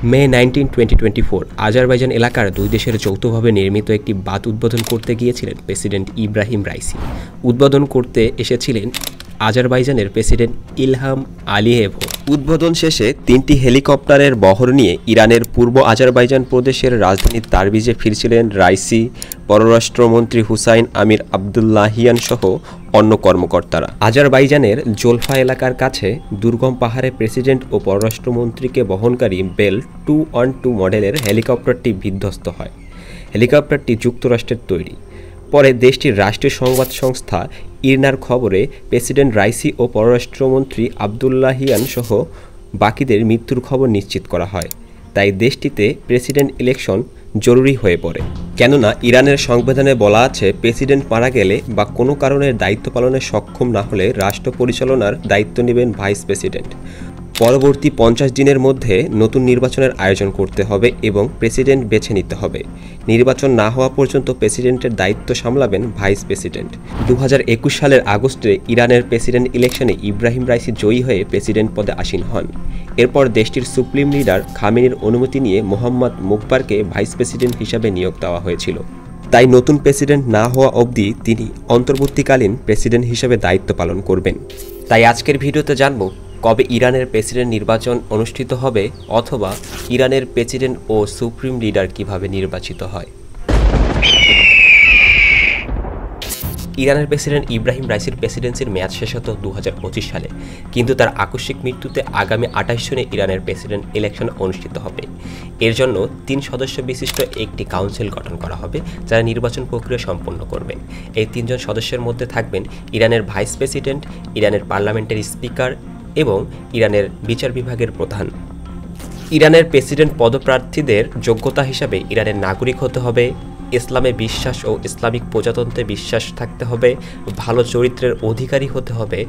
মে 19, 2024 Azerbaijan এলাকার দুই দেশের যৌথভাবে নির্মিত একটি বাঁধ উদ্বোধন করতে গিয়েছিলেন প্রেসিডেন্ট ইব্রাহিম রাইসি। উদ্বোধন করতে এসেছিলেন আজারবাইজানের প্রেসিডেন্ট ইলহাম আলিয়েভ। উদ্বোধন শেষে 3টি হেলিকপ্টারের বহর নিয়ে ইরানের পূর্ব আজারবাইজান প্রদেশের রাজধানী তারবিজে ফিরছিলেন রাইসি, পররাষ্ট্রমন্ত্রী হুসাইন আমির আবদুল্লাহিয়ান সহ অন্য কর্মকর্তারা। আজারবাইজানের জোলফা এলাকার কাছে দুর্গম পাহাড়ে প্রেসিডেন্ট ও পররাষ্ট্রমন্ত্রীকে বহনকারী বেল 212 মডেলের হেলিকপ্টারটি বিধ্বস্ত হয়। হেলিকপ্টারটি যুক্তরাষ্ট্রের তৈরি। পরে দেশটির রাষ্ট্রীয় সংবাদ সংস্থা ইরনার খবরে প্রেসিডেন্ট রাইসি ও পররাষ্ট্রমন্ত্রী আবদুল্লাহিয়ান সহ বাকিদের মৃত্যুর খবর নিশ্চিত করা হয়। তাই দেশটিতে প্রেসিডেন্ট ইলেকশন জরুরি হয়ে পড়ে। কেননা ইরানের সংবিধানে বলা আছে, প্রেসিডেন্ট মারা গেলে বা কোনো কারণে দায়িত্ব পালনে সক্ষম না হলে রাষ্ট্র পরিচালনার দায়িত্ব নেবেন ভাইস প্রেসিডেন্ট। পরবর্তী 50 দিনের মধ্যে নতুন নির্বাচনের আয়োজন করতে হবে এবং প্রেসিডেন্ট বেছে নিতে হবে। নির্বাচন না হওয়া পর্যন্ত প্রেসিডেন্টের দায়িত্ব সামলাবেন ভাইস প্রেসিডেন্ট। 2021 সালের আগস্টে ইরানের প্রেসিডেন্ট ইলেকশনে ইব্রাহিম রাইসি জয়ী হয়ে প্রেসিডেন্ট পদে আসীন হন। এরপর দেশটির সুপ্রিম লিডার খামেনির অনুমতি নিয়ে মোহাম্মদ মুকবারকে ভাইস প্রেসিডেন্ট হিসাবে নিয়োগ দেওয়া হয়েছিল। তাই নতুন প্রেসিডেন্ট না হওয়া অবধি তিনি অন্তর্বর্তীকালীন প্রেসিডেন্ট হিসেবে দায়িত্ব পালন করবেন। তাই আজকের ভিডিওতে জানব কবে ইরানের প্রেসিডেন্ট নির্বাচন অনুষ্ঠিত হবে, অথবা ইরানের প্রেসিডেন্ট ও সুপ্রিম লিডার কিভাবে নির্বাচিত হয়। ইরানের প্রেসিডেন্ট ইব্রাহিম রাইসির প্রেসিডেন্সির মেয়াদ শেষ হতো 2025 সালে, কিন্তু তার আকস্মিক মৃত্যুতে আগামী 28 জুনে ইরানের প্রেসিডেন্ট ইলেকশন অনুষ্ঠিত হবে। এর জন্য 3 সদস্য বিশিষ্ট একটি কাউন্সিল গঠন করা হবে, যারা নির্বাচন প্রক্রিয়া সম্পন্ন করবেন। এই 3 জন সদস্যের মধ্যে থাকবেন ইরানের ভাইস প্রেসিডেন্ট, ইরানের পার্লামেন্টের স্পিকার এবং ইরানের বিচার বিভাগের প্রধান। ইরানের প্রেসিডেন্ট পদপ্রার্থীদের যোগ্যতা হিসাবে ইরানের নাগরিক হতে হবে, ইসলামে বিশ্বাস ও ইসলামিক প্রজাতন্ত্রে বিশ্বাস থাকতে হবে, ভালো চরিত্রের অধিকারী হতে হবে,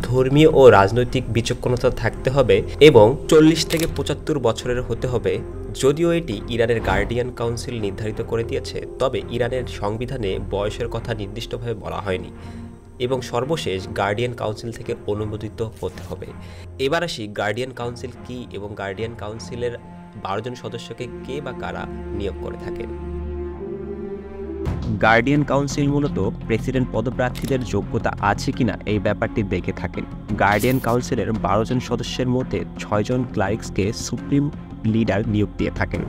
ধর্মীয় ও রাজনৈতিক বিচক্ষণতা থাকতে হবে এবং 40 থেকে 75 বছরের হতে হবে। যদিও এটি ইরানের গার্ডিয়ান কাউন্সিল নির্ধারিত করে দিয়েছে, তবে ইরানের সংবিধানে বয়সের কথা নির্দিষ্টভাবে বলা হয়নি এবং সর্বশেষ গার্ডিয়ান কাউন্সিল থেকে অনুমোদিত হতে হবে। এবার আসি গার্ডিয়ান কাউন্সিল কি এবং গার্ডিয়ান কাউন্সিলের 12 জন সদস্যকে কে বা কারা নিয়োগ করে থাকেন। গার্ডিয়ান কাউন্সিল মূলত প্রেসিডেন্ট পদপ্রার্থীদের যোগ্যতা আছে কিনা এই ব্যাপারটি দেখে থাকেন। গার্ডিয়ান কাউন্সিলের 12 জন সদস্যের মধ্যে 6 জন ক্লার্কসকে সুপ্রিম লিডার নিয়োগ দিয়ে থাকেন।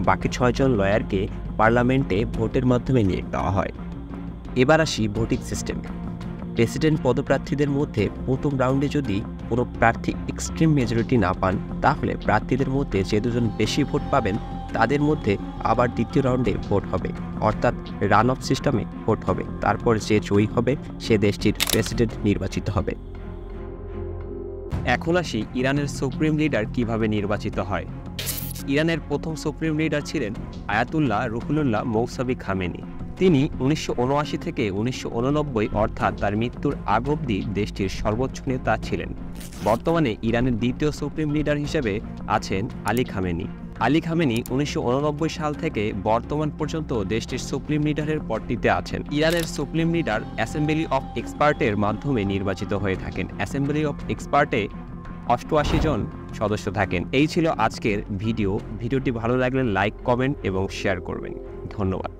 বাকি 6 জন লয়ারকে পার্লামেন্টে ভোটের মাধ্যমে নিয়োগ দেওয়া হয়। এবার আসি ভোটিং সিস্টেম। প্রেসিডেন্ট পদপ্রার্থীদের মধ্যে প্রথম রাউন্ডে যদি কোনো প্রার্থী এক্সট্রিম মেজরিটি না পান, তাহলে প্রার্থীদের মধ্যে যে দুজন বেশি ভোট পাবেন তাদের মধ্যে আবার দ্বিতীয় রাউন্ডে ভোট হবে, অর্থাৎ রান অফ সিস্টেমে ভোট হবে। তারপর যে জয়ী হবে সে দেশটির প্রেসিডেন্ট নির্বাচিত হবে। এখন আসি ইরানের সুপ্রিম লিডার কিভাবে নির্বাচিত হয়। ইরানের প্রথম সুপ্রিম লিডার ছিলেন আয়াতুল্লাহ রুহুল্লাহ মৌসাবি খামেনি। তিনি 1979 থেকে 1989 অর্থাৎ তার মৃত্যুর আগ অবধি দেশটির সর্বোচ্চ নেতা ছিলেন। বর্তমানে ইরানের দ্বিতীয় সুপ্রিম লিডার হিসেবে আছেন আলী খামেনি। আলী খামেনি 1989 সাল থেকে বর্তমান পর্যন্ত দেশটির সুপ্রিম লিডারের পদটিতে আছেন। ইরানের সুপ্রিম লিডার অ্যাসেম্বলি অফ এক্সপার্টের মাধ্যমে নির্বাচিত হয়ে থাকেন। অ্যাসেম্বলি অফ এক্সপার্টে 88 জন সদস্য থাকেন। এই ছিল আজকের ভিডিওটি ভালো লাগলে লাইক, কমেন্ট এবং শেয়ার করবেন। ধন্যবাদ।